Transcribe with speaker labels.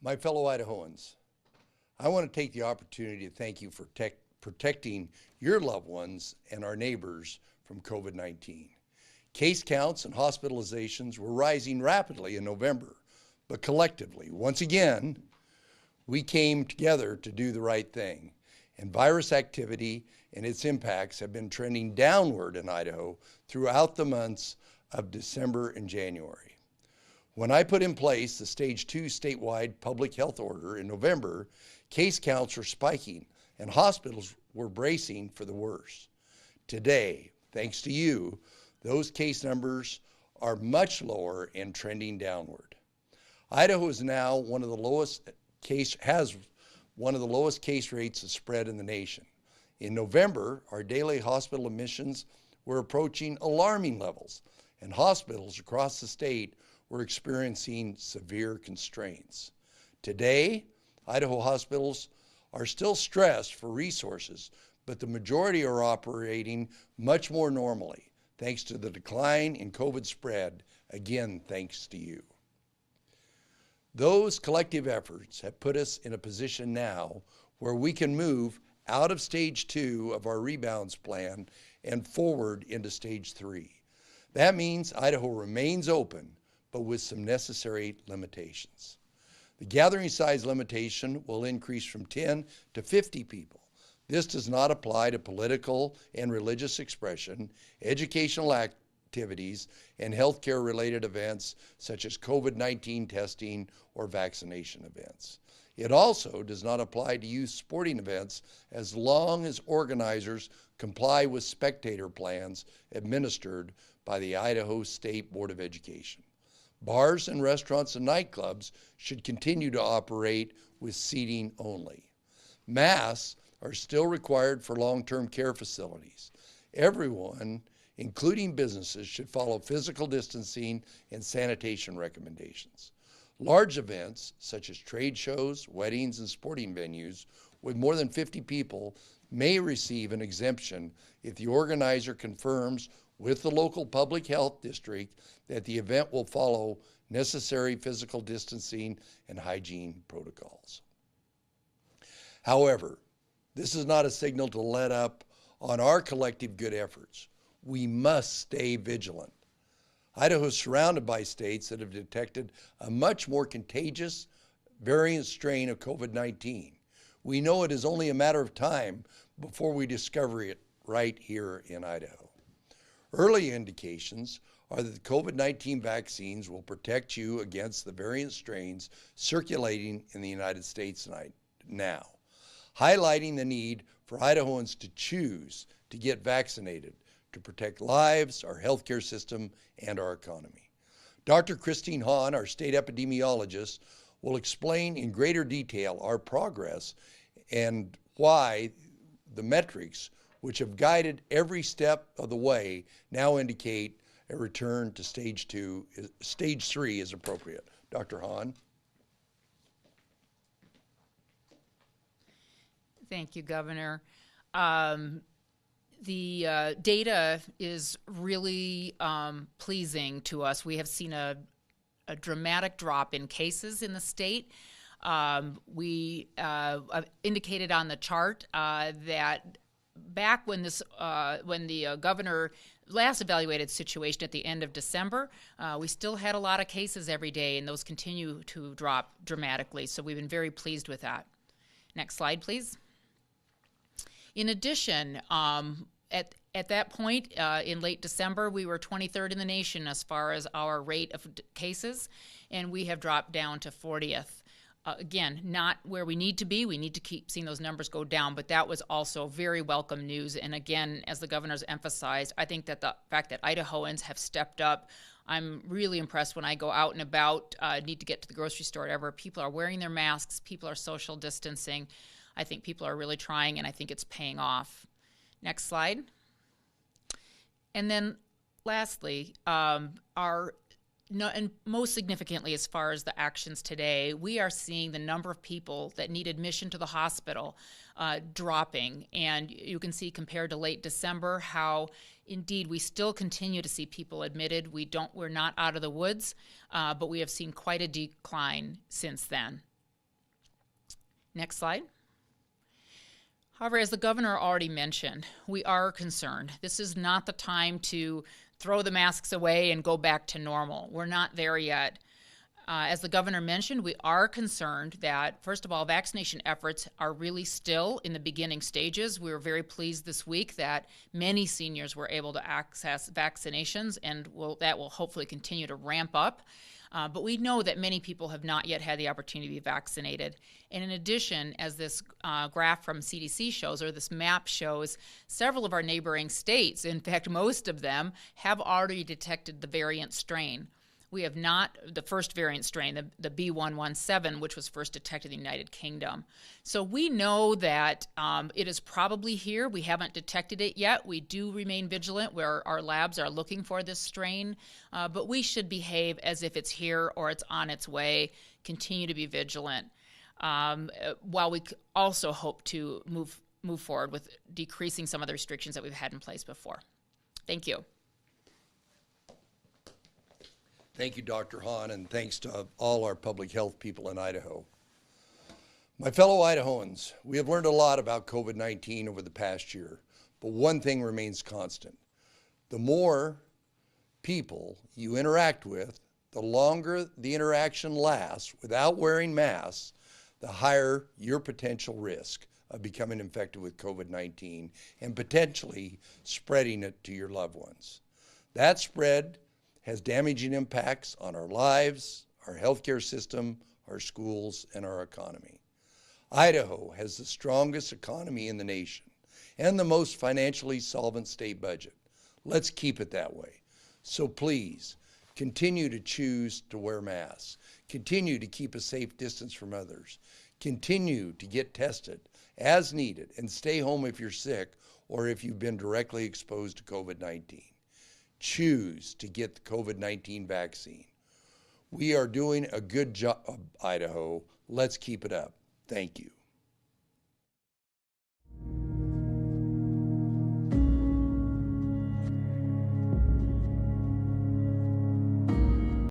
Speaker 1: My fellow Idahoans, I want to take the opportunity to thank you for protecting your loved ones and our neighbors from COVID-19. Case counts and hospitalizations were rising rapidly in November, but collectively, once again, we came together to do the right thing, and virus activity and its impacts have been trending downward in Idaho throughout the months of December and January. When I put in place the Stage 2 statewide public health order in November, case counts were spiking and hospitals were bracing for the worst. Today, thanks to you, those case numbers are much lower and trending downward. Idaho is now has one of the lowest case rates of spread in the nation. In November, our daily hospital admissions were approaching alarming levels, and hospitals across the state were experiencing severe constraints. Today, Idaho hospitals are still stressed for resources, but the majority are operating much more normally, thanks to the decline in COVID spread, again, thanks to you. Those collective efforts have put us in a position now where we can move out of Stage 2 of our rebounds plan and forward into Stage 3. That means Idaho remains open, but with some necessary limitations. The gathering size limitation will increase from 10 to 50 people. This does not apply to political and religious expression, educational activities, and healthcare related events such as COVID-19 testing or vaccination events. It also does not apply to youth sporting events as long as organizers comply with spectator plans administered by the Idaho State Board of Education. Bars and restaurants and nightclubs should continue to operate with seating only. Masks are still required for long-term care facilities. Everyone, including businesses, should follow physical distancing and sanitation recommendations. Large events, such as trade shows, weddings, and sporting venues with more than 50 people may receive an exemption if the organizer confirms with the local public health district that the event will follow necessary physical distancing and hygiene protocols. However, this is not a signal to let up on our collective good efforts. We must stay vigilant. Idaho is surrounded by states that have detected a much more contagious variant strain of COVID-19. We know it is only a matter of time before we discover it right here in Idaho. Early indications are that the COVID-19 vaccines will protect you against the variant strains circulating in the United States now, highlighting the need for Idahoans to choose to get vaccinated to protect lives, our healthcare system, and our economy. Dr. Christine Hahn, our state epidemiologist, will explain in greater detail our progress and why the metrics which have guided every step of the way now indicate a return to Stage 3 is appropriate. Dr. Hahn.
Speaker 2: Thank you, Governor. The data is really pleasing to us. We have seen a dramatic drop in cases in the state. We indicated on the chart that back when the governor last evaluated situation at the end of December, we still had a lot of cases every day, and those continue to drop dramatically. So we've been very pleased with that. Next slide, please. In addition, at that point in late December, we were 23rd in the nation as far as our rate of cases, and we have dropped down to 40th. Again, not where we need to be. We need to keep seeing those numbers go down, but that was also very welcome news. And again, as the governor's emphasized, I think that the fact that Idahoans have stepped up, I'm really impressed when I go out and about, need to get to the grocery store, whatever. People are wearing their masks. People are social distancing. I think people are really trying, and I think it's paying off. Next slide. And then lastly, and most significantly, as far as the actions today, we are seeing the number of people that need admission to the hospital dropping. And you can see compared to late December how indeed we still continue to see people admitted. We're not out of the woods, but we have seen quite a decline since then. Next slide. However, as the governor already mentioned, we are concerned. This is not the time to throw the masks away and go back to normal. We're not there yet. As the governor mentioned, we are concerned that, first of all, vaccination efforts are really still in the beginning stages. We were very pleased this week that many seniors were able to access vaccinations, and that will hopefully continue to ramp up. But we know that many people have not yet had the opportunity to be vaccinated. And in addition, as this graph from CDC shows, or this map shows, several of our neighboring states, in fact, most of them, have already detected the variant strain. We have not the first variant strain, the B117, which was first detected in the United Kingdom. So we know that it is probably here. We haven't detected it yet. We do remain vigilant where our labs are looking for this strain, but we should behave as if it's here or it's on its way, continue to be vigilant, while we also hope to move forward with decreasing some of the restrictions that we've had in place before. Thank you.
Speaker 1: Thank you, Dr. Hahn, and thanks to all our public health people in Idaho. My fellow Idahoans, we have learned a lot about COVID-19 over the past year, but one thing remains constant. The more people you interact with, the longer the interaction lasts without wearing masks, the higher your potential risk of becoming infected with COVID-19 and potentially spreading it to your loved ones. That spread has damaging impacts on our lives, our healthcare system, our schools, and our economy. Idaho has the strongest economy in the nation and the most financially solvent state budget. Let's keep it that way. So please, continue to choose to wear masks. Continue to keep a safe distance from others. Continue to get tested as needed and stay home if you're sick or if you've been directly exposed to COVID-19. Choose to get the COVID-19 vaccine. We are doing a good job, Idaho. Let's keep it up. Thank you.